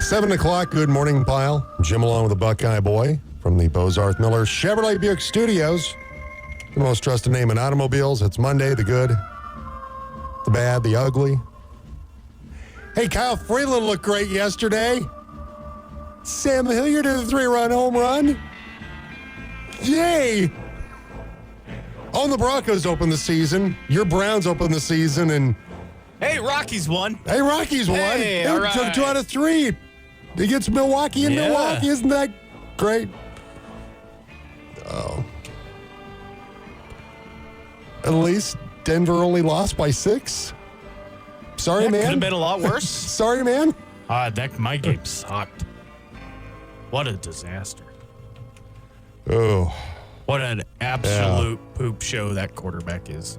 7 o'clock, good morning, pile. Jim along with the Buckeye Boy from the Bozarth Miller Chevrolet Buick Studios. The most trusted name in automobiles. It's Monday, the good, the bad, the ugly. Hey, Kyle Freeland looked great yesterday. Sam Hilliard did a 3-run home run. Yay! Oh, and the Broncos open the season. Your Browns open the season, and hey, Rockies won. Hey, Rockies won. Hey, They all took right. 2 out of 3 against Milwaukee in Yeah. Milwaukee. Isn't that great? Oh. At least Denver only lost by 6. Sorry, That could have man. been a lot worse. Sorry, man. My game sucked. What a disaster. Oh. What an absolute poop show that quarterback is.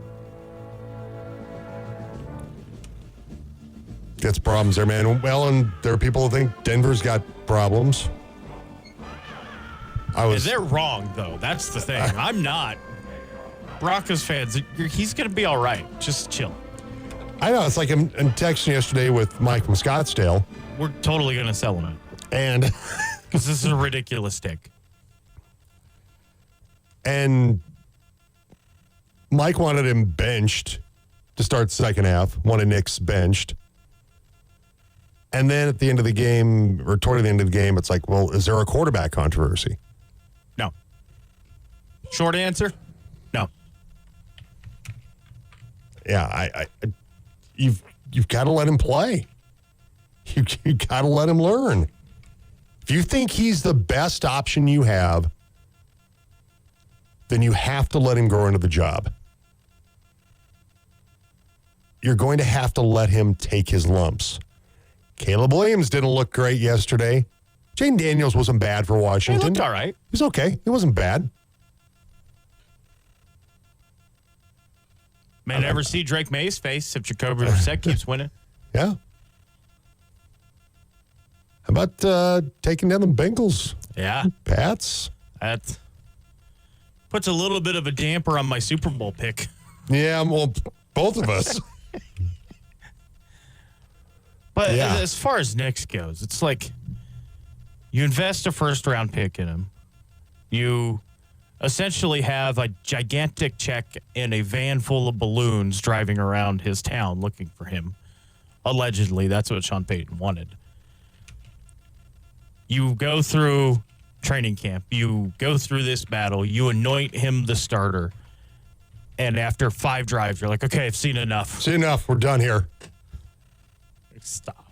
Gets problems there, man. Well, and there are people who think Denver's got problems. They're wrong, though. That's the thing. I'm not. Broncos fans, he's going to be all right. Just chill. I know. It's like I'm texting yesterday with Mike from Scottsdale. We're totally going to sell him it. And Because this is a ridiculous take. And Mike wanted him benched to start second half, wanted Nick's benched. And then at the end of the game, or toward the end of the game, it's like, well, is there a quarterback controversy? No. Short answer, no. Yeah, you've got to let him play. You got to let him learn. If you think he's the best option you have, then you have to let him grow into the job. You're going to have to let him take his lumps. Caleb Williams didn't look great yesterday. Jane Daniels wasn't bad for He Washington. looked all right. He was okay. He wasn't bad. May never see Drake May's face if Jacoby Brissett keeps winning. Yeah. How about taking down the Bengals? Yeah. Pats? That puts a little bit of a damper on my Super Bowl pick. Yeah, well, both of us. But Yeah. as far as Knicks goes, it's like you invest a first-round pick in him. You essentially have a gigantic check in a van full of balloons driving around his town looking for him. Allegedly, that's what Sean Payton wanted. You go through training camp. You go through this battle. You anoint him the starter. And after 5 drives, you're like, okay, I've seen enough. See enough. We're done here. Stop.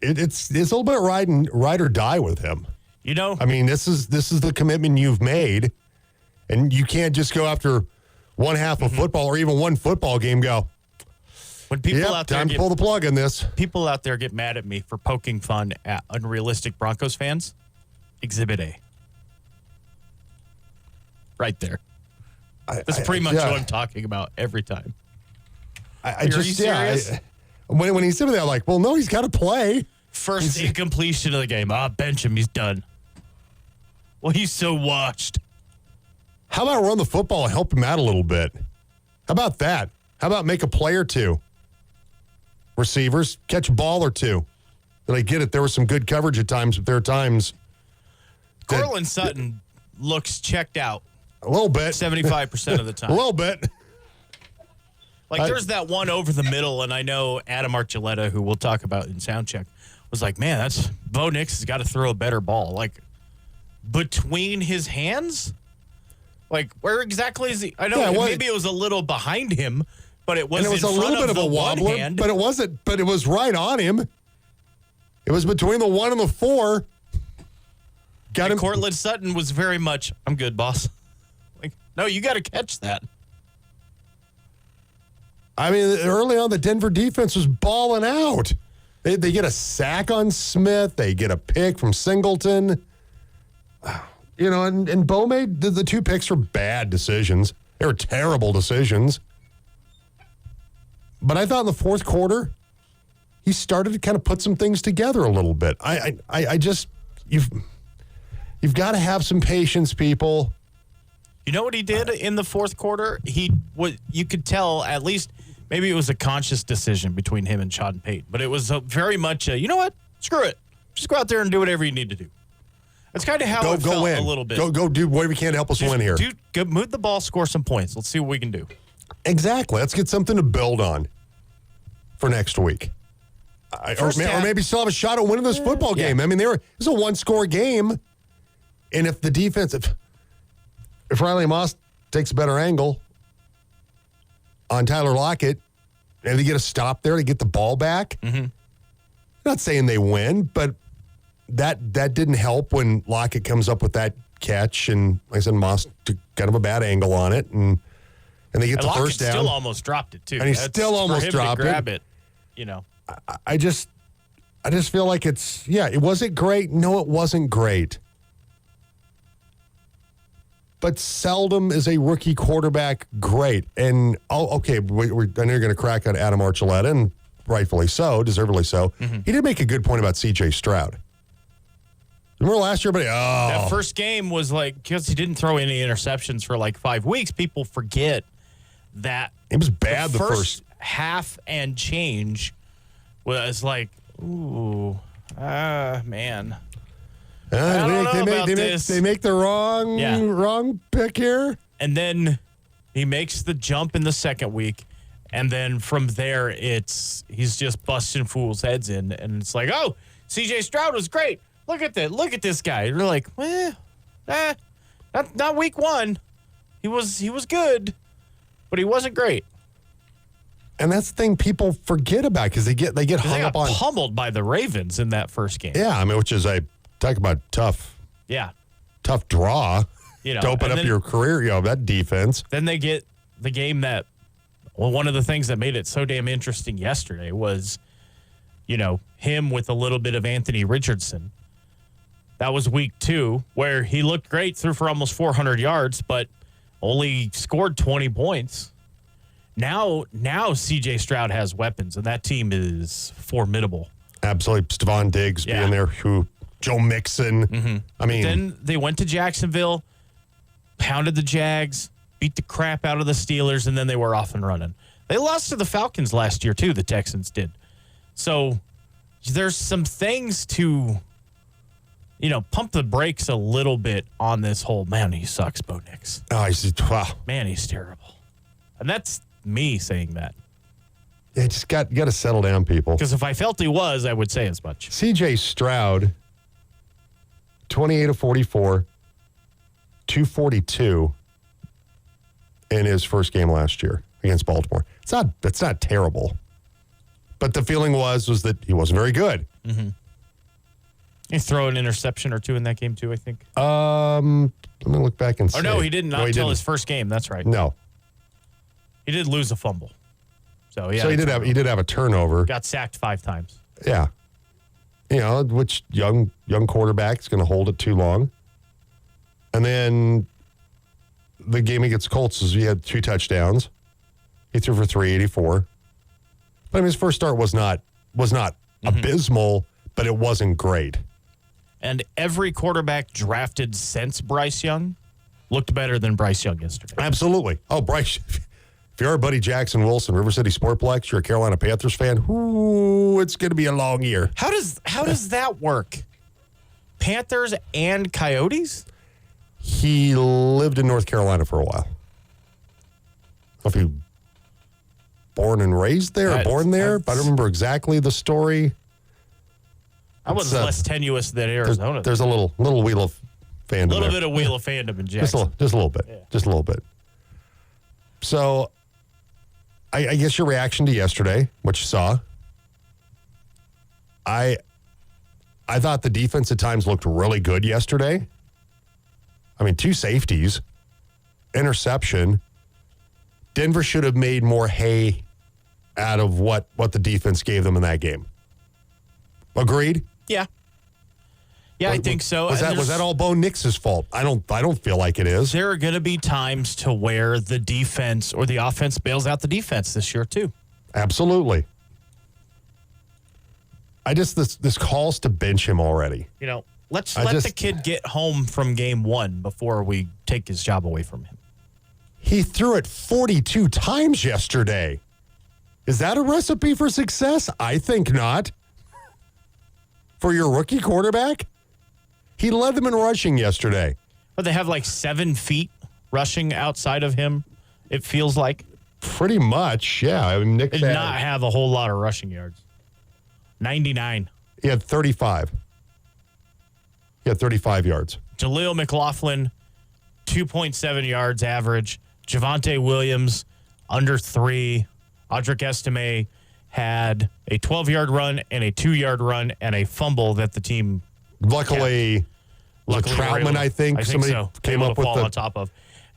It's a little bit ride or die with him. You know? I mean, this is the commitment you've made, and you can't just go after one half of football or even one football game. Go. When people Yep, out there time to get pull the plug on this. people out there get mad at me for poking fun at unrealistic Broncos fans, Exhibit A. Right there. That's pretty much what I'm talking about every time. Are you serious? When he's sitting there, like, well, no, he's got to play. First incompletion of the game. Bench him. He's done. Well, he's so washed. How about run the football and help him out a little bit? How about that? How about make a play or two? Receivers, catch a ball or two. But I get it. There was some good coverage at times, but there are times. Cortland Sutton looks checked out A little bit. 75% of the time. A little bit. Like, there's that one over the middle, and I know Adam Archuleta, who we'll talk about in Soundcheck, was like, man, Bo Nix has got to throw a better ball. Like, between his hands? Like, where exactly is he? I know maybe it was a little behind him, but it was, And it was in a front little bit of a wobbler, hand. but it wasn't. But it was right on him. It was between the 1 and the 4. Got him. Cortland Sutton was very much, I'm good, boss. Like, no, you got to catch that. I mean, early on, the Denver defense was balling out. They get a sack on Smith. They get a pick from Singleton. You know, and Bo made the 2 picks were bad decisions. They were terrible decisions. But I thought in the fourth quarter, he started to kind of put some things together a little bit. I just, you've got to have some patience, people. You know what he did in the fourth quarter? You could tell, at least maybe it was a conscious decision between him and Sean Payton, but it was very much you know what? Screw it. Just go out there and do whatever you need to do. That's kind of how it felt a little bit. Go do whatever you can to help us win here. Go move the ball, score some points. Let's see what we can do. Exactly. Let's get something to build on for next week. Or maybe still have a shot at winning this football game. I mean, it's a one-score game. And if the defense, if Riley Moss takes a better angle on Tyler Lockett, and they get a stop there to get the ball back, not saying they win, but that didn't help when Lockett comes up with that catch. And like I said, Moss took kind of a bad angle on it. And they get the Lockett first down. Still almost dropped it, too. And he still almost dropped it. Grab it, you know. I just feel like it wasn't great. No, it wasn't great. But seldom is a rookie quarterback great. And, okay, I know you're going to crack on Adam Archuleta, and rightfully so, deservedly so. He did make a good point about C.J. Stroud. Remember last year, that first game was like, because he didn't throw any interceptions for like 5 weeks, people forget that it was bad the first half and change was like, ooh, man. I don't know about this. They make the wrong pick here. And then he makes the jump in the second week. And then from there, he's just busting fools' heads in. And it's like, oh, C.J. Stroud was great. Look at that. Look at this guy. You're like, not week one. He was good, but he wasn't great. And that's the thing people forget about because they get hung up on. Pummeled by the Ravens in that first game. Yeah, I mean, which is talk about tough draw. To open up your career. That defense. Then they get the game that. Well, one of the things that made it so damn interesting yesterday was, him with a little bit of Anthony Richardson. That was week 2, where he looked great, threw for almost 400 yards, but only scored 20 points. Now C.J. Stroud has weapons, and that team is formidable. Absolutely. Stephon Diggs being there, Joe Mixon. I mean. Then they went to Jacksonville, pounded the Jags, beat the crap out of the Steelers, and then they were off and running. They lost to the Falcons last year, too, the Texans did. So there's some things to, pump the brakes a little bit on this whole, man, he sucks, Bo Nix. Oh, wow. Man, he's terrible. And that's me saying that. Yeah, just got to settle down, people. Because if I felt he was, I would say as much. C.J. Stroud, 28 of 44, 242 in his first game last year against Baltimore. It's not terrible. But the feeling was that he wasn't very good. He threw an interception or 2 in that game, too, I think. Let me look back and see. Oh, no, he didn't. Not until his first game. That's right. No. He did lose a fumble. So he did have a turnover. Got sacked 5 times. Yeah. Which young quarterback is going to hold it too long. And then the game against Colts he had 2 touchdowns. He threw for 384. But I mean, his first start was not abysmal, but it wasn't great. And every quarterback drafted since Bryce Young looked better than Bryce Young yesterday. Absolutely. Oh, Bryce, if you're our buddy Jackson Wilson, River City Sportplex, you're a Carolina Panthers fan, it's going to be a long year. How does that work? Panthers and Coyotes? He lived in North Carolina for a while. I don't know if he born and raised there or born there, but I don't remember exactly the story. I was less tenuous than Arizona. There's a little wheel of fandom. A little bit of wheel of fandom in Jackson. Just a little bit. Yeah. Just a little bit. So, I guess your reaction to yesterday, what you saw, I thought the defense at times looked really good yesterday. I mean, 2 safeties, interception. Denver should have made more hay out of what the defense gave them in that game. Agreed? Yeah. Yeah, I think so. Was that all Bo Nix's fault? I don't feel like it is. There are going to be times to where the defense or the offense bails out the defense this year too. Absolutely. This calls to bench him already. Let's let the kid get home from game 1 before we take his job away from him. He threw it 42 times yesterday. Is that a recipe for success? I think not. For your rookie quarterback? He led them in rushing yesterday. But they have like 7 feet rushing outside of him, it feels like. Pretty much, yeah. I mean, Nick Did not have a whole lot of rushing yards. 99. He had 35. He had 35 yards. Jaleel McLaughlin, 2.7 yards average. Javonte Williams, under 3. Audric Estime had a 12-yard run and a 2-yard run and a fumble that the team Luckily, was it Troutman, I think. Somebody so. came able up to with fall the on top of.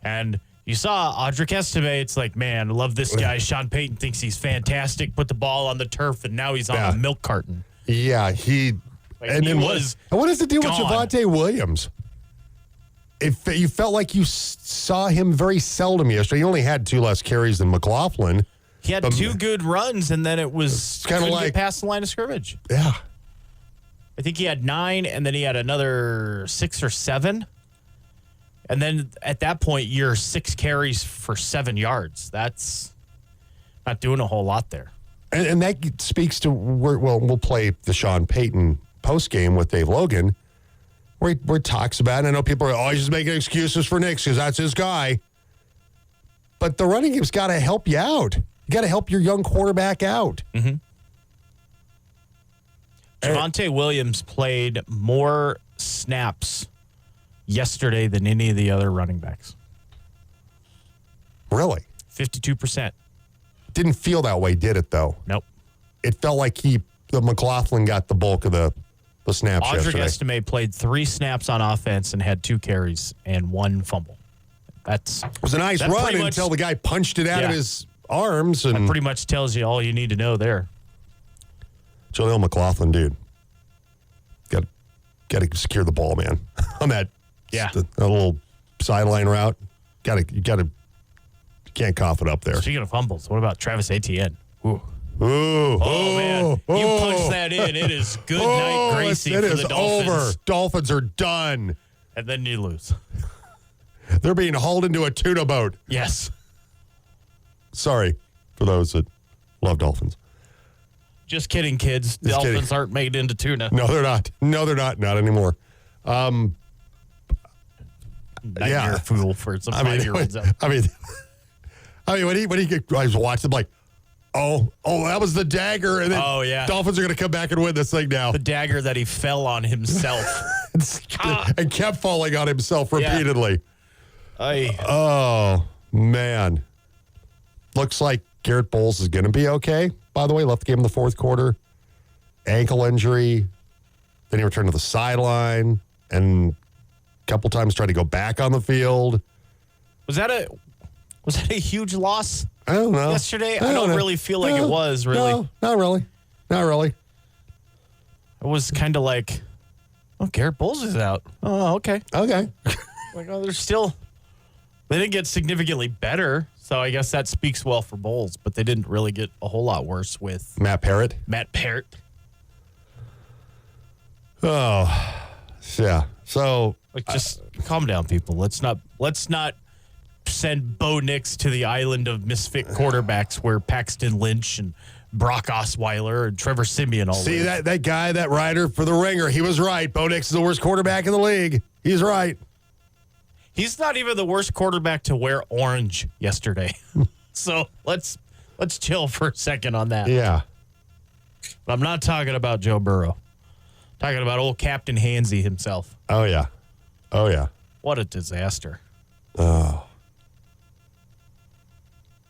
And you saw Audric Estime. It's like, man, I love this guy. Sean Payton thinks he's fantastic. Put the ball on the turf, and now he's on a milk carton. Yeah, Like, and he then was what is the deal with gone. Javonte Williams? You felt like you saw him very seldom yesterday. He only had 2 less carries than McLaughlin. He had 2 good runs, and then it was kind of couldn't like get past the line of scrimmage. Yeah. I think he had 9, and then he had another 6 or 7. And then at that point, you're 6 carries for 7 yards. That's not doing a whole lot there. And that speaks to we'll play the Sean Payton post game with Dave Logan, where he talks about it. I know people are always just making excuses for Nick because that's his guy. But the running game's got to help you out. You got to help your young quarterback out. Mm-hmm. Javonte Williams played more snaps yesterday than any of the other running backs. Really? 52%. Didn't feel that way, did it, though? Nope. It felt like the McLaughlin got the bulk of the snaps Audric yesterday. Estime played 3 snaps on offense and had 2 carries and 1 fumble. It was a nice run until the guy punched it out of his arms. And that pretty much tells you all you need to know there. Jaleel McLaughlin, dude. Got to secure the ball, man. On that a little sideline route. You can't cough it up there. Speaking of fumbles, what about Travis Etienne? Ooh. Ooh. Oh, man. You punch that in. It is good night, Gracie, it for is the Dolphins. over. Dolphins are done. And then you lose. They're being hauled into a tuna boat. Yes. Sorry for those that love dolphins. Just kidding, kids. Dolphins aren't made into tuna. No, they're not. No, they're not. Not anymore. Nightmare fool for some 5-year-olds out. I mean, when he I was watching, I'm like, oh, that was the dagger, and then Dolphins are going to come back and win this thing now. The dagger that he fell on himself. And kept falling on himself repeatedly. Oh, man. Looks like Garrett Bowles is going to be okay. By the way, left the game in the 4th quarter. Ankle injury. Then he returned to the sideline and a couple times tried to go back on the field. Was that a huge loss? I don't know. Yesterday? I don't really feel like it was, really. No, not really. Not really. It was kind of like, Garrett Bowles is out. Oh, okay. Okay. Like, they didn't get significantly better, so I guess that speaks well for Bowles, but they didn't really get a whole lot worse with Matt Parrott. Oh, yeah. So just calm down, people. Let's not send Bo Nix to the island of misfit quarterbacks where Paxton Lynch and Brock Osweiler and Trevor Siemian all see live. that guy, that writer for the Ringer. He was right. Bo Nix is the worst quarterback in the league. He's right. He's not even the worst quarterback to wear orange yesterday. So let's chill for a second on that. Yeah. But I'm not talking about Joe Burrow. I'm talking about old Captain Hansy himself. Oh, yeah. Oh, yeah. What a disaster. Oh.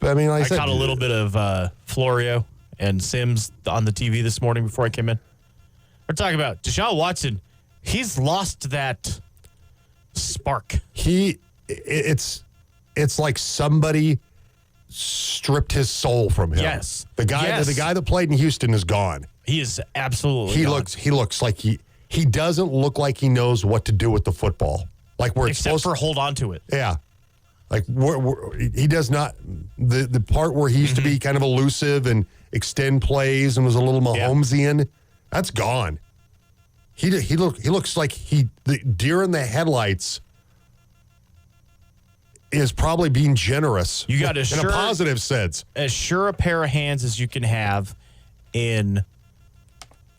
But I mean, like I said, caught a little bit of Florio and Sims on the TV this morning before I came in. We're talking about Deshaun Watson. He's lost that spark. It's like somebody stripped his soul from him. Yes. The guy that played in Houston is gone. He is absolutely He gone. looks like he doesn't look like he knows what to do with the football. Like where it's except supposed for hold on to it. Yeah. Like he does not the part where he used to be kind of elusive and extend plays and was a little Mahomesian, that's gone. He looks like the deer in the headlights is probably being generous. You got in a positive sense. As sure a pair of hands as you can have in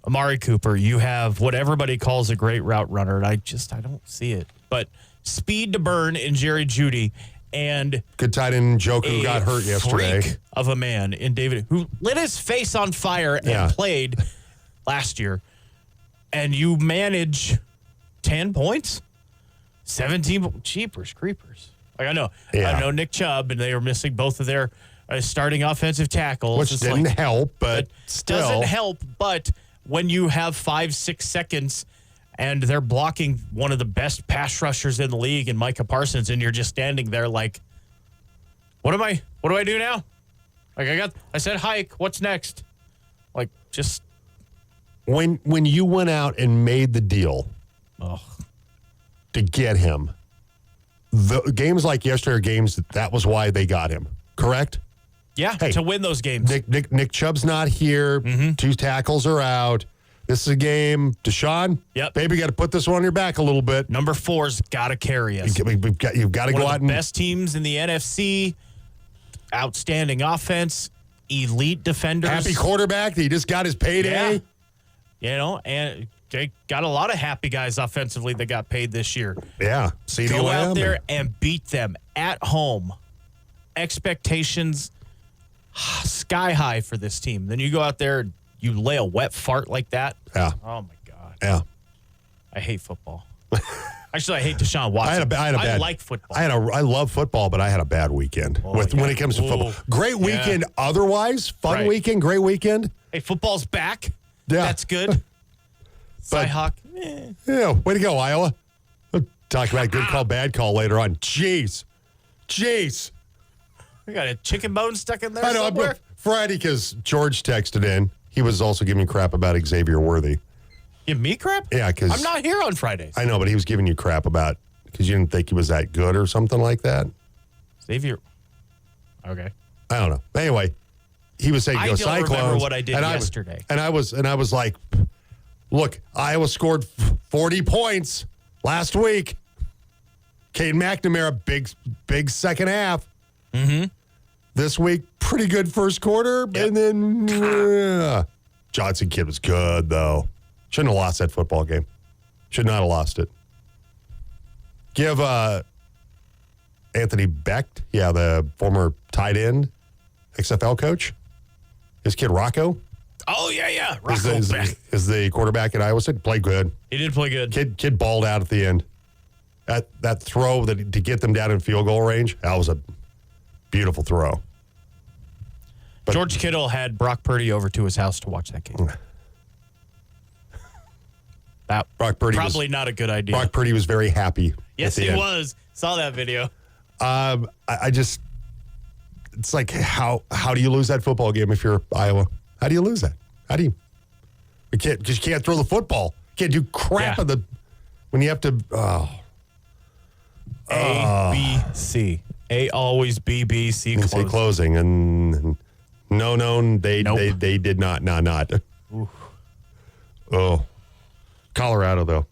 Amari Cooper. You have what everybody calls a great route runner, and I don't see it. But speed to burn in Jerry Jeudy, and good tight end Njoku got hurt yesterday. Freak of a man in David, who lit his face on fire and played last year. And you manage 10 points, 17 cheapers, creepers. Like I know Nick Chubb, and they were missing both of their starting offensive tackles, which didn't help, but still doesn't help. But when you have 5-6 seconds and they're blocking one of the best pass rushers in the league in Micah Parsons, and you're just standing there like, what do I do now? Like I said hike, what's next? Like just when you went out and made the deal to get him, the games like yesterday are games that was why they got him, correct? Yeah, to win those games. Nick Chubb's not here. Mm-hmm. 2 tackles are out. This is a game. Deshaun, baby, got to put this one on your back a little bit. Number 4's got to carry us. You've got to go out and best teams in the NFC. Outstanding offense, elite defenders. Happy quarterback. He just got his payday. Yeah. And they got a lot of happy guys offensively that got paid this year. Yeah. Go out there and beat them at home. Expectations sky high for this team. Then you go out there, you lay a wet fart like that. Yeah. Oh, my God. Yeah. I hate football. Actually, I hate Deshaun Watson. I like football. I love football, but I had a bad weekend when it comes to football. Great weekend otherwise. Fun weekend. Great weekend. Hey, football's back. Yeah. That's good. Cyhawk. Yeah, way to go, Iowa. We'll talk about good call, bad call later on. Jeez. We got a chicken bone stuck in there I know. somewhere. Friday, because George texted in. He was also giving me crap about Xavier Worthy. Give me crap? Yeah, because I'm not here on Fridays. I know, but he was giving you crap about because you didn't think he was that good or something like that. Xavier. Okay. I don't know. Anyway, he was saying go Cyclones. I don't remember what I did yesterday. I was like, look, Iowa scored 40 points last week. Cade McNamara, big second half. Mm-hmm. This week, pretty good first quarter, and then Johnson kid was good though. Shouldn't have lost that football game. Should not have lost it. Give Anthony Beck, the former tight end, XFL coach, his kid Rocco. Oh, yeah. Rocco is the quarterback at Iowa State. Played good. He did play good. Kid balled out at the end. That throw to get them down in field goal range, that was a beautiful throw. But George Kittle had Brock Purdy over to his house to watch that game. That Brock Purdy probably not a good idea. Brock Purdy was very happy. Yes, he was. Saw that video. I just, it's like how do you lose that football game if you're Iowa? How do you lose that? How do you? Because you can't throw the football. You can't do crap when you have to. A, B, C. A always B, B, C closing. C closing. And no, they did not. Not. Oof. Oh. Colorado, though.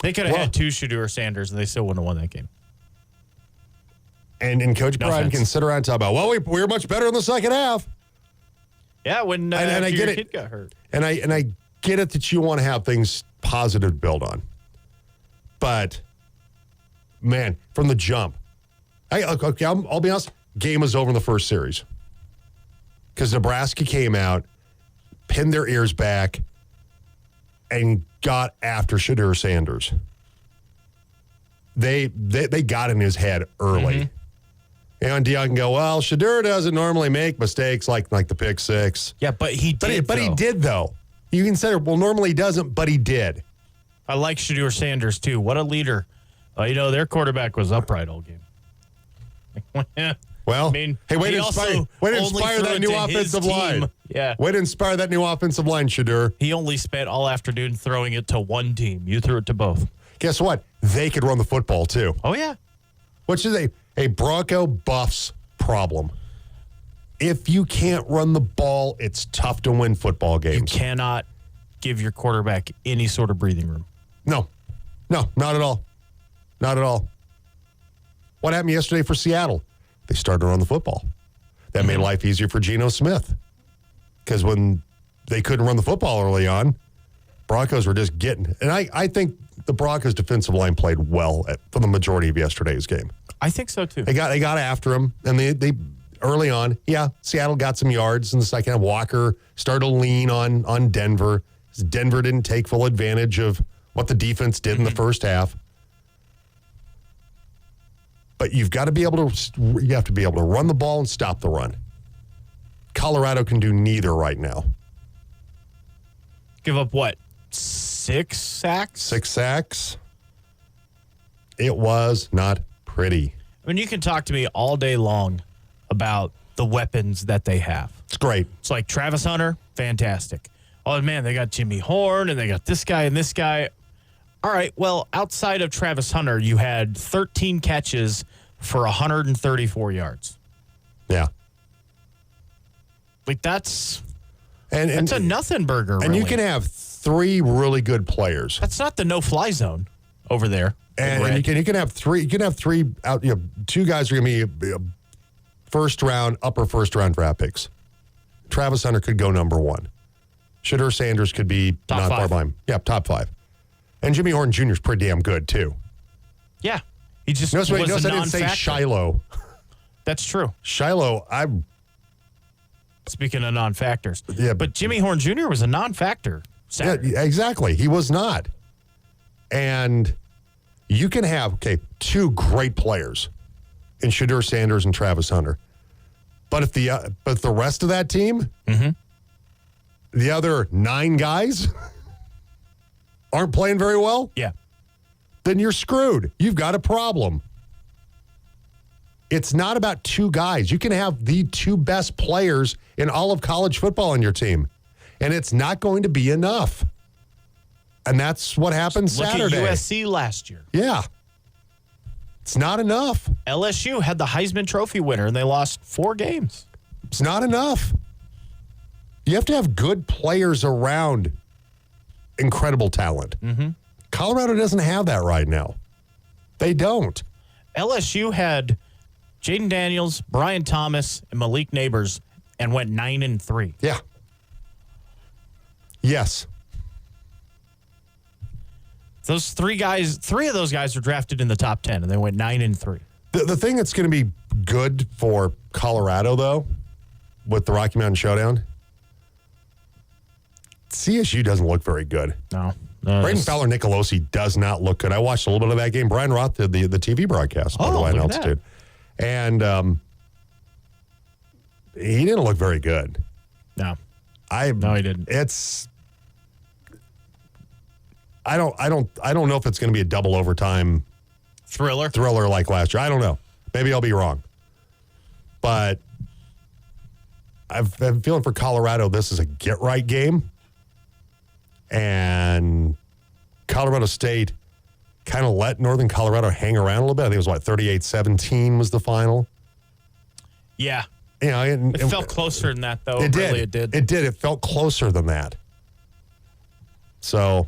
They could have had 2 Shedeur Sanders, and they still wouldn't have won that game. And Coach Prime can sit around and talk about, we were much better in the second half. Yeah, when your kid got hurt. And I get it that you want to have things positive to build on. But, man, from the jump, I'll be honest, game was over in the first series. Because Nebraska came out, pinned their ears back, and got after Shedeur Sanders. They got in his head early. Mm-hmm. And Deion can go, well, Shedeur doesn't normally make mistakes like the pick six. Yeah, but he did. But he did, though. You can say, well, normally he doesn't, but he did. I like Shedeur Sanders, too. What a leader. Their quarterback was upright all game. Well, I mean, hey, way to inspire that new offensive line. Yeah. Way to inspire that new offensive line, Shedeur. He only spent all afternoon throwing it to one team. You threw it to both. Guess what? They could run the football, too. Oh, yeah. Which is a Bronco Buffs problem. If you can't run the ball, it's tough to win football games. You cannot give your quarterback any sort of breathing room. No, not at all. Not at all. What happened yesterday for Seattle? They started to run the football. That made life easier for Geno Smith. Because when they couldn't run the football early on, Broncos were just getting. And I think the Broncos defensive line played well for the majority of yesterday's game. I think so too. They got after him, and they early on, Seattle got some yards in the second half. Walker started to lean on Denver. Denver didn't take full advantage of what the defense did in the first half. But you have to be able to run the ball and stop the run. Colorado can do neither right now. Give up what? 6 sacks? 6 sacks. It was not pretty. I mean, you can talk to me all day long about the weapons that they have. It's great. It's like Travis Hunter, fantastic. Oh, man, they got Jimmy Horn, and they got this guy and this guy. All right, well, outside of Travis Hunter, you had 13 catches for 134 yards. Yeah. Like, that's and a nothing burger, And really. you can have 3 really good players. That's not the no-fly zone over there. And you can have 3. You can have 3 out. 2 guys are going to be upper first round draft picks. Travis Hunter could go number 1. Shedeur Sanders could be Top not 5. far behind. Yeah, top 5. And Jimmy Horn Jr. is pretty damn good too. Yeah, he just Notice was I a didn't non-factor. say Shiloh. That's true. Shiloh, Speaking of non-factors. Yeah, but Jimmy Horn Jr. was a non-factor Saturday. Yeah, exactly. He was not. And you can have, 2 great players in Shedeur Sanders and Travis Hunter. But if the rest of that team, the other 9 guys aren't playing very well, Yeah. then you're screwed. You've got a problem. It's not about 2 guys. You can have the 2 best players in all of college football on your team, and it's not going to be enough. And that's what happened Saturday. Look at USC last year. Yeah. It's not enough. LSU had the Heisman Trophy winner, and they lost 4 games. It's not enough. You have to have good players around incredible talent. Colorado doesn't have that right now. They don't. LSU had Jaden Daniels, Brian Thomas, and Malik Neighbors, and went 9-3. Yeah. Yes. Those 3 of those guys were drafted in the top 10, and they went 9-3. The thing that's going to be good for Colorado, though, with the Rocky Mountain Showdown, CSU doesn't look very good. No. Braden Fowler Nicolosi does not look good. I watched a little bit of that game. Brian Roth did the TV broadcast, by the way, on look at Altitude. And he didn't look very good. No. No, he didn't. I don't know if it's going to be a double overtime Thriller like last year. I don't know. Maybe I'll be wrong. But I'm feeling for Colorado, this is a get-right game. And Colorado State kind of let Northern Colorado hang around a little bit. I think it was, 38-17 was the final. Yeah. You know, It felt closer than that, though. It did. Really, it did. It did. It felt closer than that. So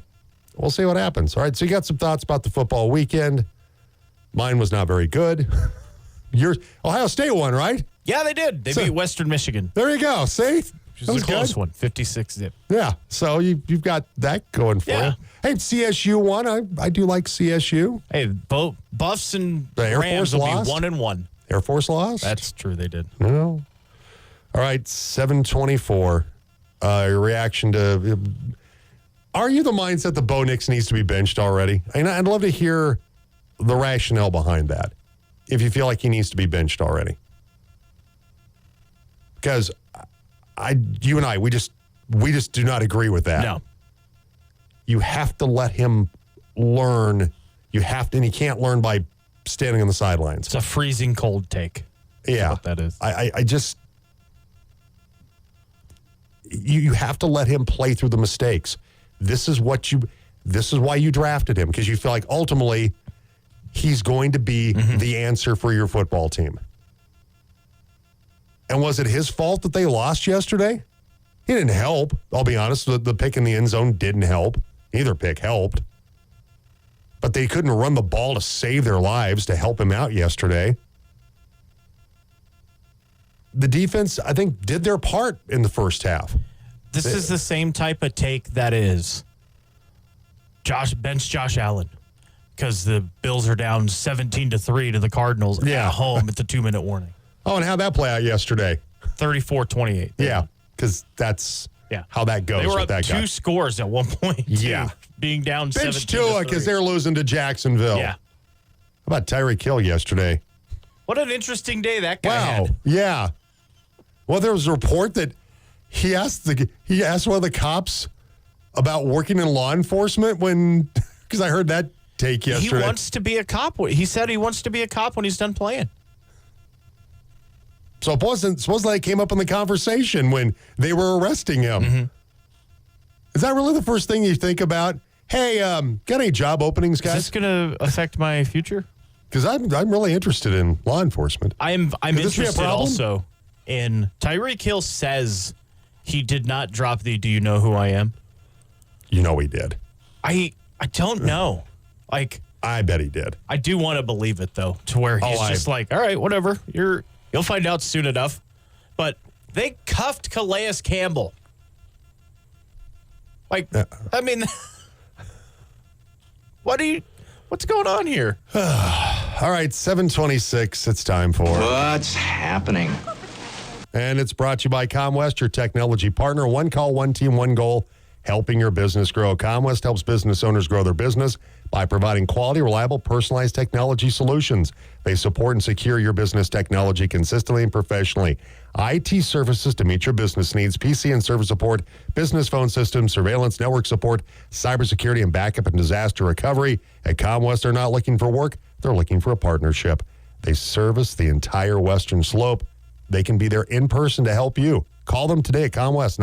we'll see what happens. All right, so you got some thoughts about the football weekend. Mine was not very good. Yours, Ohio State won, right? Yeah, they did. They beat Western Michigan. There you go. See? Which was a close one, 56-zip. Yeah, so you've got that going for you. Hey, CSU won. I do like CSU. Hey, both Buffs and The Air Rams Force will lost? be 1-1. Air Force lost? That's true, they did. No. All right, 7:24. Your reaction to... Are you the mindset that Bo Nix needs to be benched already? I'd love to hear the rationale behind that, if you feel like he needs to be benched already. Because you and I, we just do not agree with that. No. You have to let him learn. And he can't learn by standing on the sidelines. It's a freezing cold take. Yeah. What that is. I just... You have to let him play through the mistakes. This is why you drafted him, because you feel like ultimately he's going to be the answer for your football team. And was it his fault that they lost yesterday? He didn't help. I'll be honest, the pick in the end zone didn't help. Neither pick helped. but they couldn't run the ball to save their lives to help him out yesterday. The defense, I think, did their part in the first half. This is the same type of take that is bench Josh Allen because the Bills are down 17-3 to the Cardinals at home at the 2-minute warning. Oh, and how'd that play out yesterday? 34-28. Yeah, because that's how that goes. They were with up that two guy. scores at one point. Yeah. Being down 17-3. Bench Tua because they're losing to Jacksonville. Yeah. How about Tyreek Hill yesterday? What an interesting day that guy had. Yeah. Well, there was a report that he asked one of the cops about working in law enforcement because I heard that take yesterday. He wants to be a cop. He said he wants to be a cop when he's done playing. So it wasn't supposedly it came up in the conversation when they were arresting him. Mm-hmm. Is that really the first thing you think about? Hey, got any job openings, guys? Is this going to affect my future? Because I'm really interested in law enforcement. I'm interested also in Tyreek Hill says he did not drop the "Do you know who I am?" You know he did. I don't know. Like I bet he did. I do want to believe it though, to where he's just like, all right, whatever. You'll find out soon enough. But they cuffed Calais Campbell. Like, I mean, what's going on here? All right, 7:26. It's time for What's Happening? And it's brought to you by ComWest, your technology partner. One call, one team, one goal, helping your business grow. ComWest helps business owners grow their business by providing quality, reliable, personalized technology solutions. They support and secure your business technology consistently and professionally. IT services to meet your business needs, PC and server support, business phone systems, surveillance, network support, cybersecurity, and backup and disaster recovery. At ComWest, they're not looking for work. They're looking for a partnership. They service the entire Western Slope. They can be there in person to help you. Call them today at ComWest,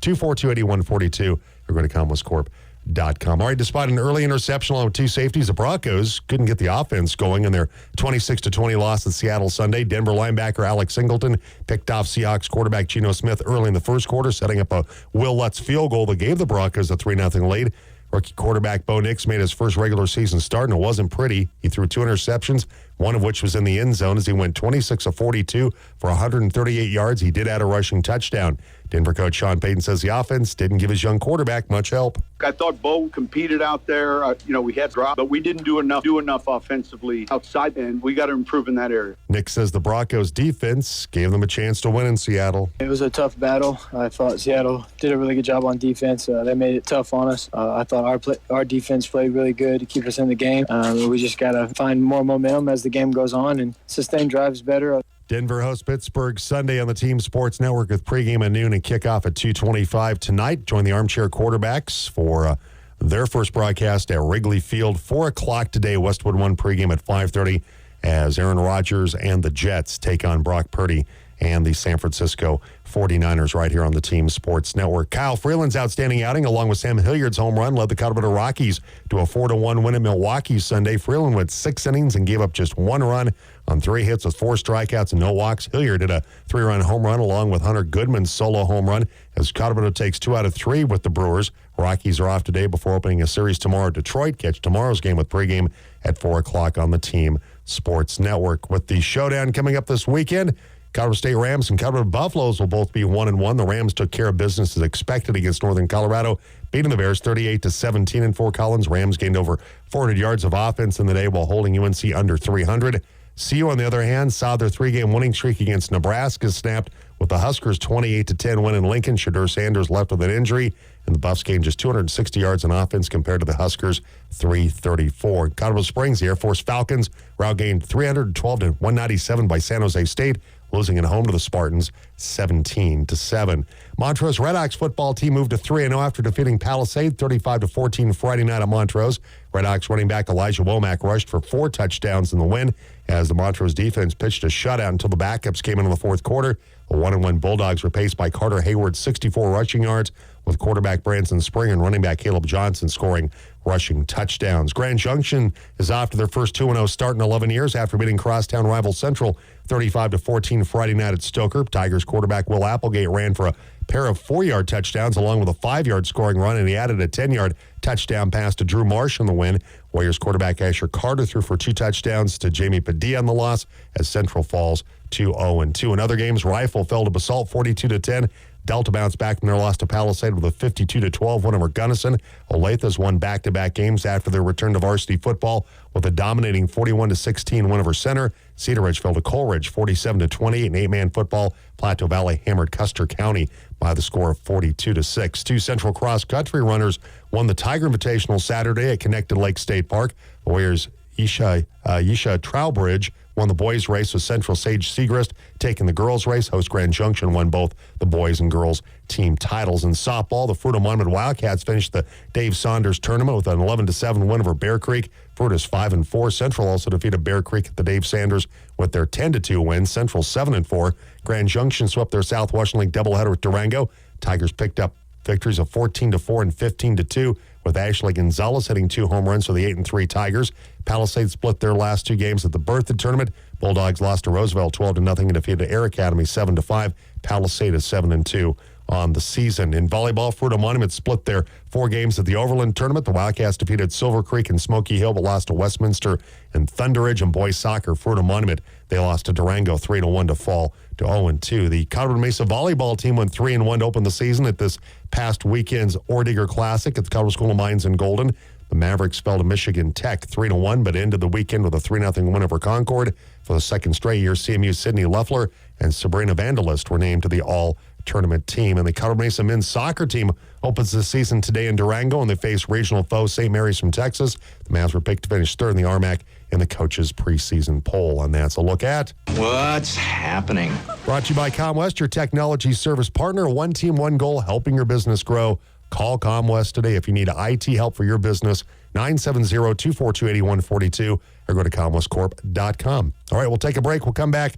970-242-8142, or go to ComWestCorp.com. All right, despite an early interception along with two safeties, the Broncos couldn't get the offense going in their 26-20 loss at Seattle Sunday. Denver linebacker Alex Singleton picked off Seahawks quarterback Geno Smith early in the first quarter, setting up a Will Lutz field goal that gave the Broncos a 3-0 lead. Rookie quarterback Bo Nix made his first regular season start, and it wasn't pretty. He threw 2 interceptions, one of which was in the end zone as he went 26 of 42 for 138 yards. He did add a rushing touchdown. Denver coach Sean Payton says the offense didn't give his young quarterback much help. I thought Bo competed out there. We had drop, but we didn't do enough offensively outside, and we got to improve in that area. Nick says the Broncos defense gave them a chance to win in Seattle. It was a tough battle. I thought Seattle did a really good job on defense. They made it tough on us. I thought our defense played really good to keep us in the game. We just got to find more momentum as the game goes on and sustain drives better. Denver hosts Pittsburgh Sunday on the Team Sports Network with pregame at noon and kickoff at 2:25 tonight. Join the Armchair Quarterbacks for their first broadcast at Wrigley Field. 4 o'clock today, Westwood One pregame at 5:30 as Aaron Rodgers and the Jets take on Brock Purdy and the San Francisco 49ers right here on the Team Sports Network. Kyle Freeland's outstanding outing along with Sam Hilliard's home run led the Colorado Rockies to a 4-1 win at Milwaukee Sunday. Freeland went 6 innings and gave up just 1 run on 3 hits with 4 strikeouts and no walks. Hilliard did a 3-run home run along with Hunter Goodman's solo home run as Colorado takes 2 out of 3 with the Brewers. Rockies are off today before opening a series tomorrow at Detroit. Catch tomorrow's game with pregame at 4 o'clock on the Team Sports Network. With the showdown coming up this weekend, Colorado State Rams and Colorado Buffaloes will both be 1-1. The Rams took care of business as expected against Northern Colorado, beating the Bears 38-17 in Fort Collins. Rams gained over 400 yards of offense in the day while holding UNC under 300. CU, on the other hand, saw their 3-game winning streak against Nebraska snapped with the Huskers' 28-10 win in Lincoln. Shedeur Sanders left with an injury, and the Buffs gained just 260 yards on offense compared to the Huskers' 334. Colorado Springs, the Air Force Falcons were outgained 312-197 by San Jose State, losing at home to the Spartans 17-7. Montrose Redhawks football team moved to 3-0 after defeating Palisade 35-14 Friday night at Montrose. Redhawks running back Elijah Womack rushed for 4 touchdowns in the win as the Montrose defense pitched a shutout until the backups came in the fourth quarter. The 1-1 Bulldogs were paced by Carter Hayward's 64 rushing yards, with quarterback Branson Spring and running back Caleb Johnson scoring rushing touchdowns. Grand Junction is off to their first 2-0 start in 11 years after beating crosstown rival Central 35-14 Friday night at Stoker. Tigers quarterback Will Applegate ran for a pair of 4-yard touchdowns along with a 5-yard scoring run, and he added a 10-yard touchdown pass to Drew Marsh in the win. Warriors quarterback Asher Carter threw for 2 touchdowns to Jamie Padilla in the loss as Central falls to 0-2. In other games, Rifle fell to Basalt 42-10. Delta bounced back from their loss to Palisade with a 52-12 win over Gunnison. Olathe won back-to-back games after their return to varsity football with a dominating 41-16 win over Center. Cedar Ridge fell to Coleridge 47-28 in 8-man football. Plateau Valley hammered Custer County by the score of 42-6. 2 Central cross-country runners won the Tiger Invitational Saturday at Connected Lake State Park. The Warriors' Yesha Trowbridge won the boys' race with Central Sage Segrist taking the girls' race. Host Grand Junction won both the boys and girls team titles. In softball, the Fruita Monument Wildcats finished the Dave Saunders tournament with an 11-7 win over Bear Creek. Fruita's 5-4. Central also defeated Bear Creek at the Dave Sanders with their 10-2 win. Central 7-4. Grand Junction swept their South Washington League doubleheader with Durango. Tigers picked up victories of 14-4 and 15-2, with Ashley Gonzalez hitting 2 home runs for the 8-3 Tigers. Palisade split their last 2 games at the Berthoud tournament. Bulldogs lost to Roosevelt 12-0 and defeated Air Academy 7-5. Palisade is 7-2 on the season. In volleyball, Fruita Monument split their 4 games at the Overland tournament. The Wildcats defeated Silver Creek and Smoky Hill, but lost to Westminster and Thunder Ridge. And boys soccer, Fruita Monument, they lost to Durango 3-1 to fall to 0-2. The Colorado Mesa volleyball team went 3-1 to open the season at this past weekend's Orediger Classic at the Colorado School of Mines in Golden. The Mavericks fell to Michigan Tech 3-1, but ended the weekend with a 3-0 win over Concord. For the second straight year, CMU's Sydney Leffler and Sabrina Vandalist were named to the all-tournament team. And the Colorado Mesa men's soccer team opens the season today in Durango, and they face regional foe St. Mary's from Texas. The Mavs were picked to finish third in the RMAC in the coaches' preseason poll. And that's a look at what's happening. Brought to you by ComWest, your technology service partner. One team, one goal, helping your business grow. Call ComWest today if you need IT help for your business, 970-242-8142, or go to comwestcorp.com. All right, we'll take a break. We'll come back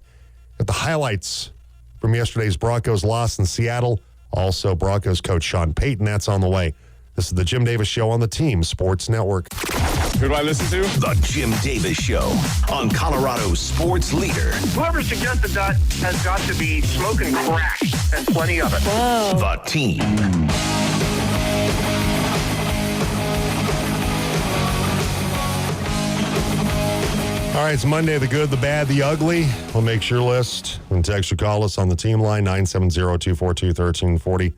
at the highlights from yesterday's Broncos loss in Seattle. Also, Broncos coach Sean Payton. That's on the way. This is the Jim Davis Show on the Team Sports Network. Who do I listen to? The Jim Davis Show on Colorado's sports leader. Whoever suggested that has got to be smoking crack, and plenty of it. Whoa. The Team. All right, it's Monday, the good, the bad, the ugly. We'll make your list and text or call us on the team line, 970-242-1340.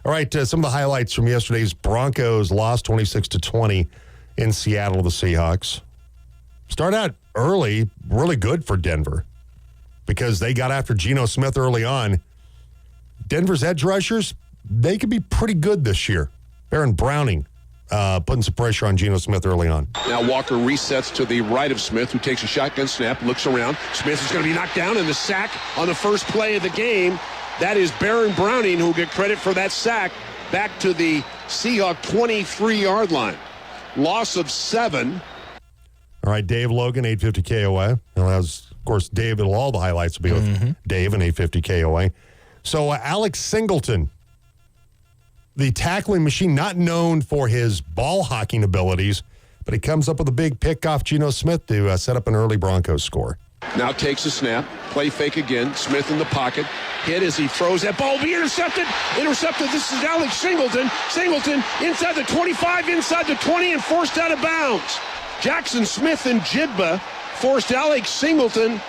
All right, some of the highlights from yesterday's Broncos loss 26-20 in Seattle to the Seahawks. Start out early, really good for Denver because they got after Geno Smith early on. Denver's edge rushers, they could be pretty good this year. Baron Browning putting some pressure on Geno Smith early on. Now Walker resets to the right of Smith, who takes a shotgun snap, looks around. Smith is going to be knocked down, and the sack on the first play of the game. That is Baron Browning, who will get credit for that sack back to the Seahawk 23-yard line. Loss of 7. All right, Dave Logan, 850 KOA. He'll have, of course, Dave, all the highlights will be with Dave and 850 KOA. So Alex Singleton, the tackling machine, not known for his ball hawking abilities, but he comes up with a big pick off Geno Smith to set up an early Broncos score. Now takes a snap, play fake again. Smith in the pocket, hit as he throws that ball. Be intercepted. This is Alex Singleton. Singleton inside the 25, inside the 20, and forced out of bounds. Jackson Smith and Jidba forced Alex Singleton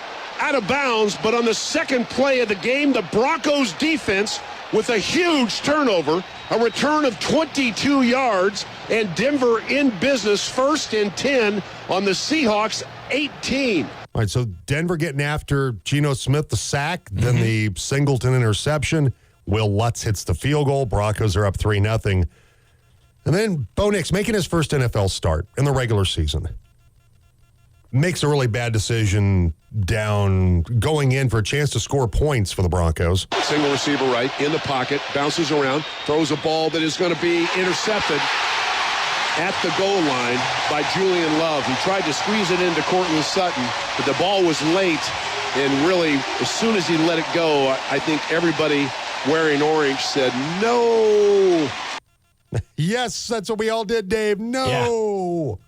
out of bounds, but on the second play of the game, the Broncos defense with a huge turnover, a return of 22 yards, and Denver in business, 1st and 10 on the Seahawks 18. All right, so Denver getting after Geno Smith, the sack, then the Singleton interception. Will Lutz hits the field goal. Broncos are up 3-0. And then Bo Nix making his first NFL start in the regular season. Makes a really bad decision going in for a chance to score points for the Broncos. Single receiver right, in the pocket, bounces around, throws a ball that is going to be intercepted at the goal line by Julian Love. He tried to squeeze it into Courtland Sutton, but the ball was late, and really, as soon as he let it go, I think everybody wearing orange said, no. Yes, that's what we all did, Dave. No. Yeah.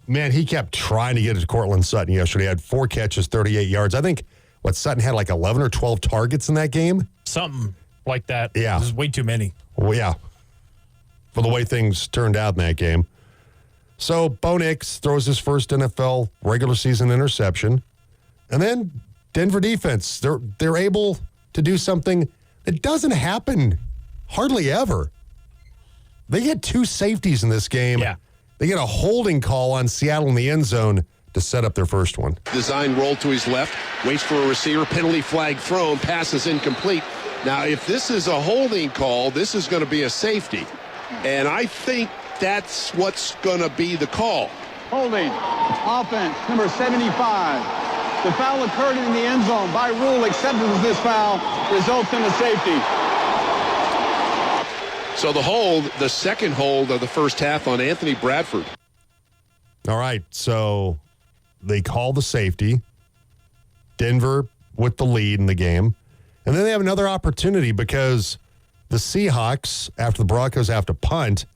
Man, he kept trying to get it to Courtland Sutton yesterday. He had 4 catches, 38 yards. I think, Sutton had like 11 or 12 targets in that game? Something like that. Yeah. There's way too many. Well, yeah, for the way things turned out in that game. So Bo Nix throws his first NFL regular season interception. And then Denver defense, they're able to do something that doesn't happen hardly ever. They get 2 safeties in this game. Yeah. They get a holding call on Seattle in the end zone to set up their first one. Design roll to his left, waits for a receiver, penalty flag thrown, pass is incomplete. Now, if this is a holding call, this is going to be a safety. And I think that's what's going to be the call. Holding. Offense, number 75. The foul occurred in the end zone. By rule, acceptance of this foul results in a safety. So the hold, the second hold of the first half on Anthony Bradford. All right, so they call the safety. Denver with the lead in the game. And then they have another opportunity because the Seahawks, after the Broncos have to punt,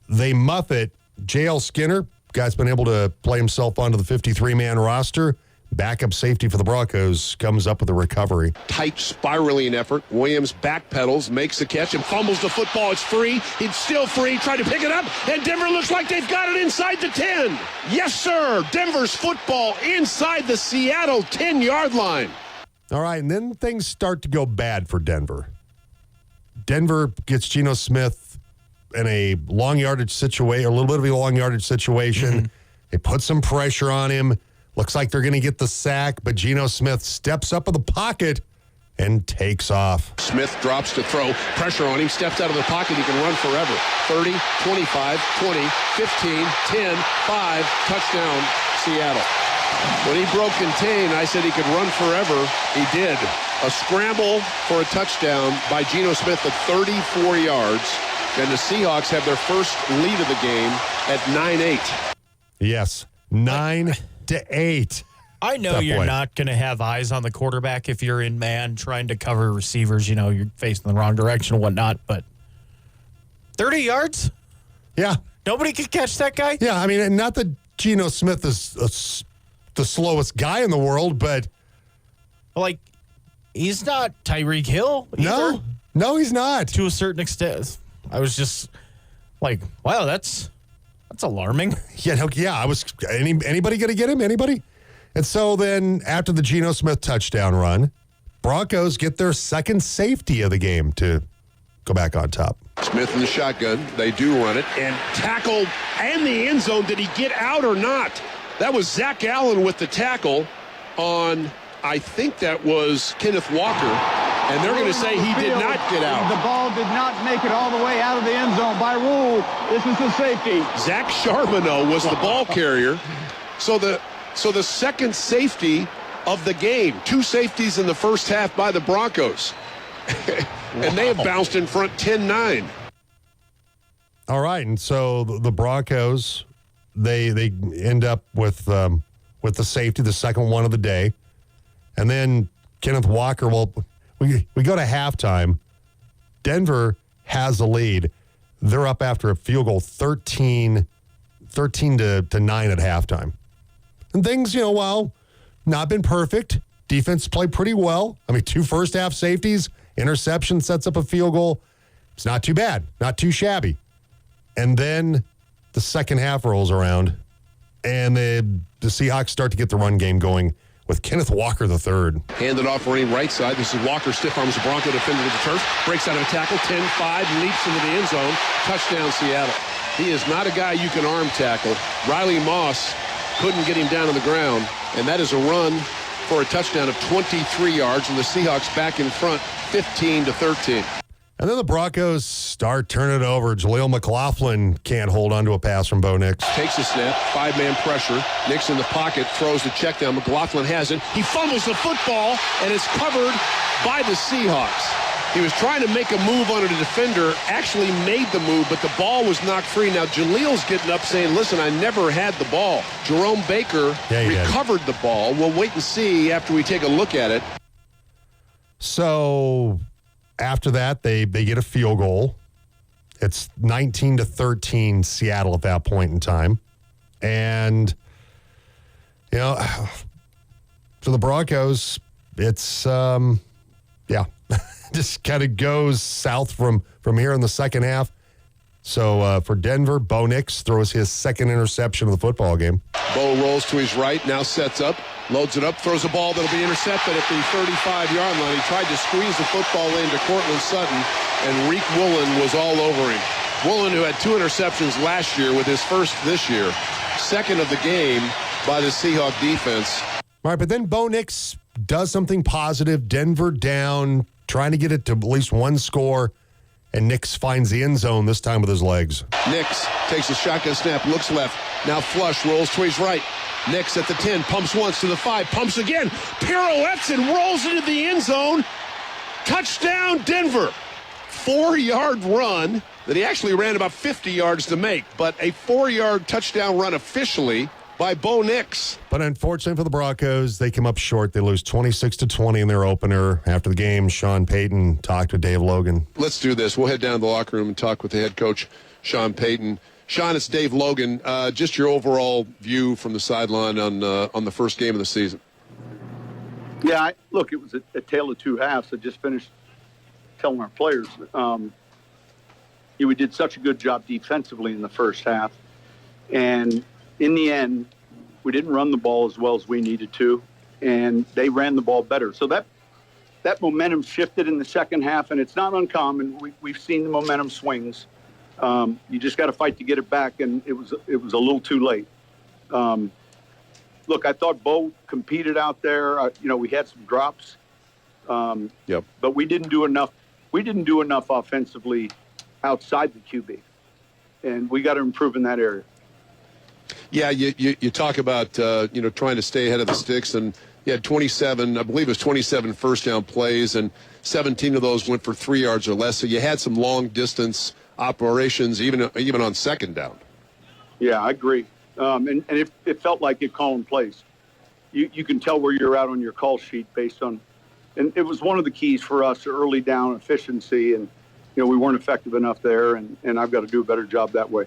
they muff it. J.L. Skinner, guy's been able to play himself onto the 53-man roster. Backup safety for the Broncos comes up with a recovery. Tight spiraling effort. Williams backpedals, makes the catch, and fumbles the football. It's free. It's still free. Tried to pick it up, and Denver looks like they've got it inside the 10. Yes, sir. Denver's football inside the Seattle 10-yard line. All right, and then things start to go bad for Denver. Denver gets Geno Smith in a long yardage situation, a little bit of a long yardage situation. They put some pressure on him. Looks like they're going to get the sack, but Geno Smith steps up in the pocket and takes off. Smith drops to throw. Pressure on him. Steps out of the pocket. He can run forever. 30, 25, 20, 15, 10, 5. Touchdown, Seattle. When he broke contain, I said he could run forever. He did. A scramble for a touchdown by Geno Smith at 34 yards. And the Seahawks have their first lead of the game at 9-8. Yes, 9-8. I know That you're point. not going to have eyes on the quarterback if you're in man trying to cover receivers. You know, you're facing the wrong direction and whatnot. But 30 yards? Yeah. Nobody could catch that guy? Yeah, I mean, not that Geno Smith is the slowest guy in the world, but Like, he's not Tyreek Hill either. No, he's not. To a certain extent. I was just like, wow, that's alarming. Yeah, I was. Anybody going to get him? Anybody? And so then after the Geno Smith touchdown run, Broncos get their second safety of the game to go back on top. Smith in the shotgun. They do run it. And tackled and the end zone. Did he get out or not? That was Zach Allen with the tackle on, I think that was Kenneth Walker. And they're going to say he did not get out. The ball did not make it all the way out of the end zone. By rule, this is a safety. Zach Charbonneau was the ball carrier. So the second safety of the game. 2 safeties in the first half by the Broncos. And they have bounced in front 10-9. All right, and so the Broncos, they end up with the safety, the second one of the day. And then Kenneth Walker, we go to halftime. Denver has a lead. They're up after a field goal 13 to 9 at halftime. And things, while not been perfect, defense played pretty well. I mean, 2 first half safeties, interception sets up a field goal. It's not too bad, not too shabby. And then the second half rolls around, and the Seahawks start to get the run game going with Kenneth Walker III. Handed off running right side. This is Walker, stiff arms the Bronco defender to the turf. Breaks out of a tackle, 10-5, leaps into the end zone. Touchdown, Seattle. He is not a guy you can arm tackle. Riley Moss couldn't get him down on the ground, and that is a run for a touchdown of 23 yards, and the Seahawks back in front, 15-13. And then the Broncos start turning it over. Jaleel McLaughlin can't hold on to a pass from Bo Nix. Takes a snap, 5-man pressure. Nix in the pocket, throws the check down. McLaughlin has it. He fumbles the football, and it's covered by the Seahawks. He was trying to make a move on a defender, actually made the move, but the ball was knocked free. Now, Jaleel's getting up saying, listen, I never had the ball. Jerome Baker recovered the ball. We'll wait and see after we take a look at it. So after that, they get a field goal. It's 19-13 Seattle at that point in time. And, for the Broncos, it's, just kind of goes south from here in the second half. So for Denver, Bo Nix throws his second interception of the football game. Bo rolls to his right, now sets up, loads it up, throws a ball that'll be intercepted at the 35-yard line. He tried to squeeze the football into Cortland Sutton, and Reek Woolen was all over him. Woolen, who had 2 interceptions last year, with his first this year, second of the game by the Seahawk defense. All right, but then Bo Nix does something positive. Denver down, trying to get it to at least one score. And Nix finds the end zone, this time with his legs. Nix takes a shotgun snap, looks left. Now flush, rolls to his right. Nix at the 10, pumps once to the 5, pumps again. Pirouettes and rolls into the end zone. Touchdown, Denver. 4-yard run that he actually ran about 50 yards to make. But a 4-yard touchdown run officially by Bo Nix. But unfortunately for the Broncos, they come up short. They lose 26-20 in their opener. After the game, Sean Payton talked to Dave Logan. Let's do this. We'll head down to the locker room and talk with the head coach, Sean Payton. Sean, it's Dave Logan. Just your overall view from the sideline on the first game of the season. Yeah, look, it was a tale of two halves. I just finished telling our players. We did such a good job defensively in the first half. And in the end, we didn't run the ball as well as we needed to, and they ran the ball better. So that momentum shifted in the second half, and it's not uncommon. We've seen the momentum swings. You just got to fight to get it back, and it was a little too late. Look, I thought Bo competed out there. We had some drops, but we didn't do enough. We didn't do enough offensively outside the QB, and we got to improve in that area. Yeah, you talk about, trying to stay ahead of the sticks, and you had 27, I believe it was 27 first down plays, and 17 of those went for 3 yards or less. So you had some long distance operations, even on second down. Yeah, I agree. And it felt like it calling plays. You can tell where you're at on your call sheet based on, and it was one of the keys for us, early down efficiency, and we weren't effective enough there, and I've got to do a better job that way.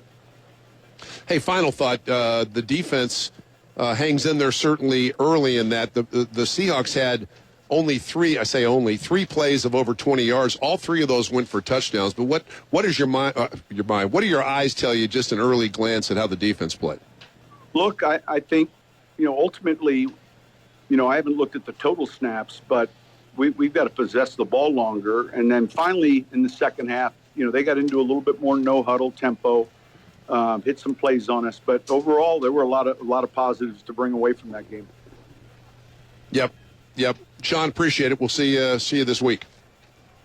Hey, final thought. The defense hangs in there certainly early in that. The Seahawks had only three plays of over 20 yards. All 3 of those went for touchdowns. But what is your mind? What do your eyes tell you just an early glance at how the defense played? Look, I think, ultimately, I haven't looked at the total snaps, but we've got to possess the ball longer. And then finally in the second half, they got into a little bit more no-huddle tempo. Hit some plays on us, but overall there were a lot of positives to bring away from that game. Yep. Sean, appreciate it. We'll see you this week.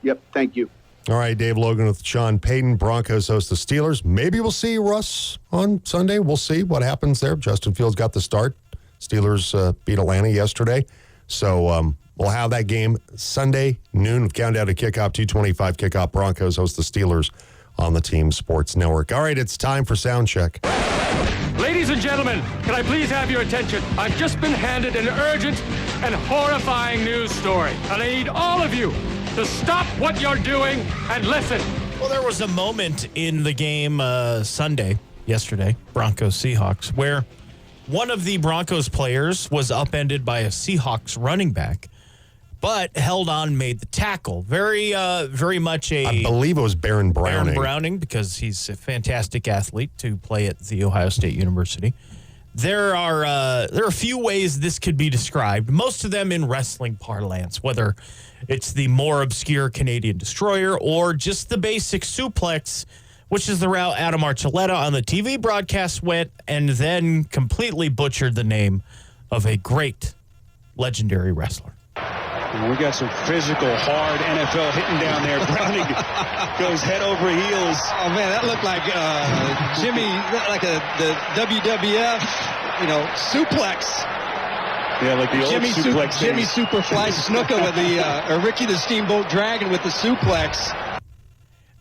Yep, thank you. All right, Dave Logan with Sean Payton. Broncos host the Steelers. Maybe we'll see Russ on Sunday. We'll see what happens there. Justin Fields got the start. Steelers beat Atlanta yesterday, so we'll have that game Sunday noon with countdown to kickoff. 2:25 kickoff. Broncos host the Steelers on the Team Sports Network. All right, it's time for Sound Check. Ladies and gentlemen, can I please have your attention? I've just been handed an urgent and horrifying news story, and I need all of you to stop what you're doing and listen. Well, there was a moment in the game yesterday, Broncos-Seahawks, where one of the Broncos players was upended by a Seahawks running back, but held on, made the tackle. Very much I believe it was Baron Browning. Baron Browning, because he's a fantastic athlete to play at The Ohio State University. There are a few ways this could be described, most of them in wrestling parlance, whether it's the more obscure Canadian Destroyer or just the basic suplex, which is the route Adam Archuleta on the TV broadcast went and then completely butchered the name of a great, legendary wrestler. We got some physical, hard NFL hitting down there. Browning goes head over heels. Oh, man, that looked like Jimmy, the WWF, suplex. Yeah, like the Jimmy old suplex. Jimmy Superfly Snuka with the Ricky the Steamboat Dragon with the suplex.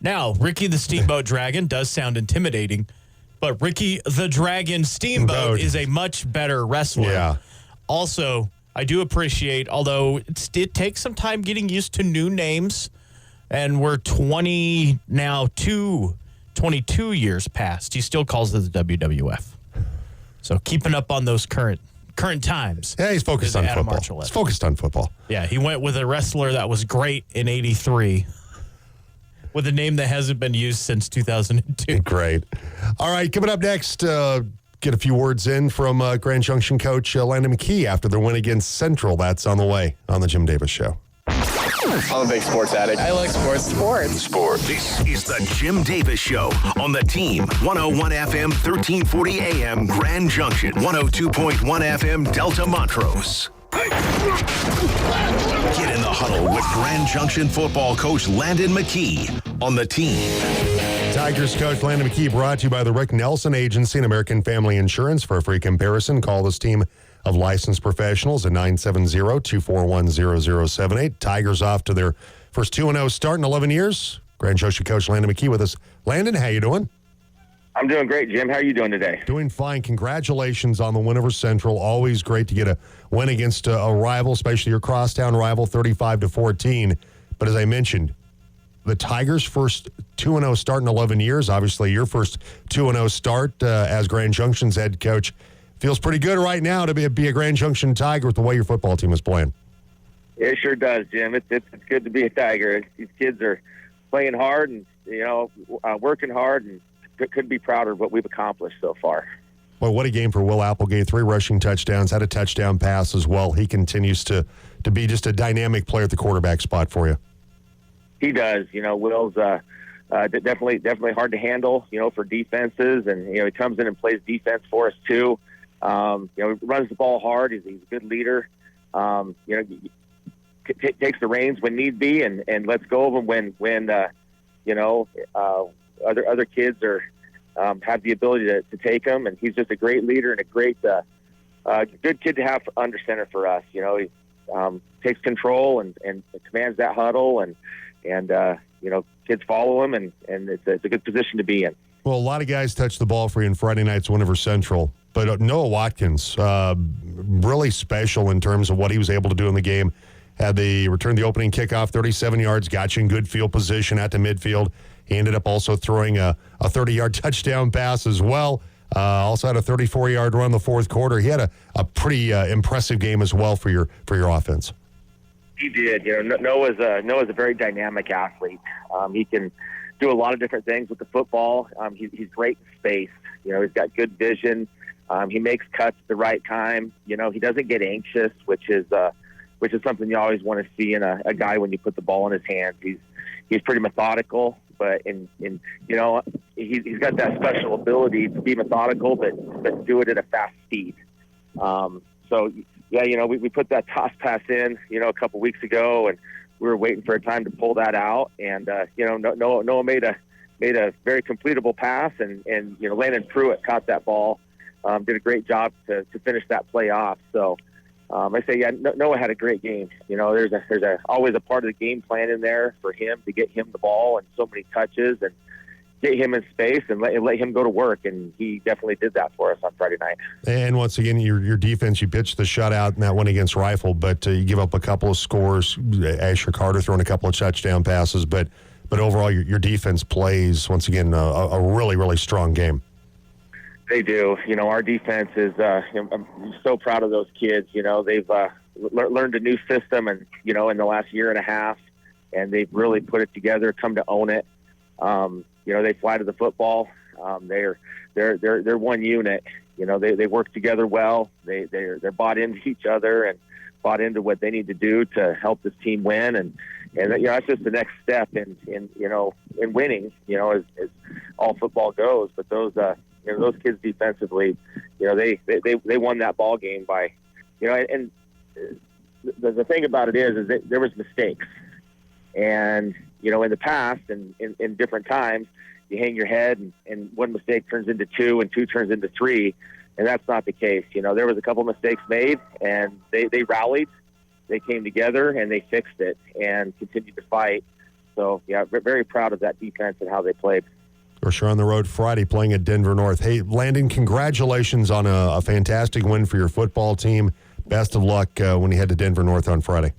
Now, Ricky the Steamboat Dragon does sound intimidating, but Ricky the Dragon Steamboat is a much better wrestler. Yeah. Also, I do appreciate, although it takes some time getting used to new names, and we're 22 years past. He still calls it the WWF. So keeping up on those current current times. Yeah, he's focused is on Adam football. Archuleta. He's focused on football. Yeah, he went with a wrestler that was great in '83, with a name that hasn't been used since 2002. Great. All right, coming up next, get a few words in from Grand Junction coach Landon McKee after their win against Central. That's on the way on the Jim Davis Show. I'm a big sports addict. I like sports. Sport. This is the Jim Davis Show on the Team. 101 FM, 1340 AM, Grand Junction. 102.1 FM, Delta Montrose. Get in the huddle with Grand Junction football coach Landon McKee on the Team. Tigers coach Landon McKee brought to you by the Rick Nelson Agency and American Family Insurance. For a free comparison, call this team of licensed professionals at 970-241-0078. Tigers off to their first 2-0 start in 11 years. Grand Junction coach Landon McKee with us. Landon, how you doing? I'm doing great, Jim. How are you doing today? Doing fine. Congratulations on the win over Central. Always great to get a win against a rival, especially your crosstown rival, 35-14. But as I mentioned, the Tigers' first 2-0 start in 11 years. Obviously, your first 2-0 start as Grand Junction's head coach. Feels pretty good right now to be a Grand Junction Tiger with the way your football team is playing. It sure does, Jim. It's good to be a Tiger. These kids are playing hard and working hard, and couldn't be prouder of what we've accomplished so far. Well, what a game for Will Applegate. 3 rushing touchdowns, had a touchdown pass as well. He continues to be just a dynamic player at the quarterback spot for you. He does. Will's definitely hard to handle, for defenses, and he comes in and plays defense for us too. Runs the ball hard. He's a good leader. Takes the reins when need be, and lets go of them when other kids are have the ability to take them. And he's just a great leader and a great good kid to have under center for us. He takes control and commands that huddle, and kids follow him, and it's a good position to be in. Well, a lot of guys touched the ball for you in Friday night's win over Central, but Noah Watkins, really special in terms of what he was able to do in the game. Returned the opening kickoff, 37 yards, got you in good field position at the midfield. He ended up also throwing a 30-yard touchdown pass as well. Also had a 34-yard run in the fourth quarter. He had a pretty impressive game as well for your offense. He did. Noah's a very dynamic athlete. He can do a lot of different things with the football. He's great in space. He's got good vision. He makes cuts at the right time. He doesn't get anxious, which is something you always want to see in a guy when you put the ball in his hands. He's pretty methodical, but he's got that special ability to be methodical, but do it at a fast speed. We put that toss pass in, a couple weeks ago, and we were waiting for a time to pull that out. And Noah made a very completable pass, and Landon Pruitt caught that ball, did a great job to finish that play off. So. I say, Noah had a great game. There's always a part of the game plan in there for him to get him the ball and so many touches and get him in space and let him go to work. And he definitely did that for us on Friday night. And once again, your defense, you pitched the shutout in that one against Rifle, but you give up a couple of scores. Asher Carter throwing a couple of touchdown passes, but overall, your defense plays, once again, a really, really strong game. They do. Our defense is, I'm so proud of those kids. They've learned a new system and, in the last year and a half, and they've really put it together, come to own it. They fly to the football. They're one unit. They work together well. They're bought into each other and bought into what they need to do to help this team win. And that's just the next step in winning, as all football goes. But those kids defensively, they won that ball game by, and the thing about it is that there was mistakes, and in the past and in different times, you hang your head and one mistake turns into two and two turns into three, and that's not the case. There was a couple mistakes made, and they rallied, they came together, and they fixed it and continued to fight. So we're very proud of that defense and how they played. Of course, you're on the road Friday playing at Denver North. Hey, Landon, congratulations on a fantastic win for your football team. Best of luck when you head to Denver North on Friday.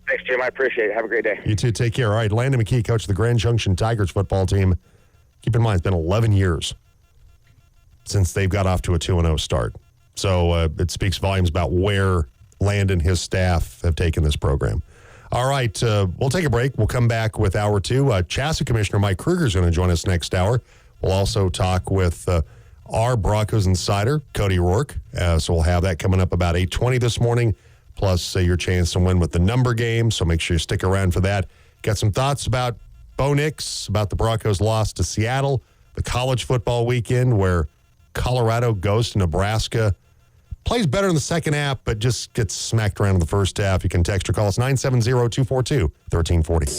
Thanks, Jim. I appreciate it. Have a great day. You too. Take care. All right, Landon McKee, coach of the Grand Junction Tigers football team. Keep in mind, it's been 11 years since they've got off to a 2-0 start. So it speaks volumes about where Landon and his staff have taken this program. All right, we'll take a break. We'll come back with Hour 2. CHSAA Commissioner Mike Kruger is going to join us next hour. We'll also talk with our Broncos insider, Cody Rourke. So we'll have that coming up about 8:20 this morning, plus your chance to win with the number game. So make sure you stick around for that. Got some thoughts about Bo Nix, about the Broncos' loss to Seattle, the college football weekend where Colorado goes to Nebraska. Plays better in the second half, but just gets smacked around in the first half. You can text or call us 970-242-1340.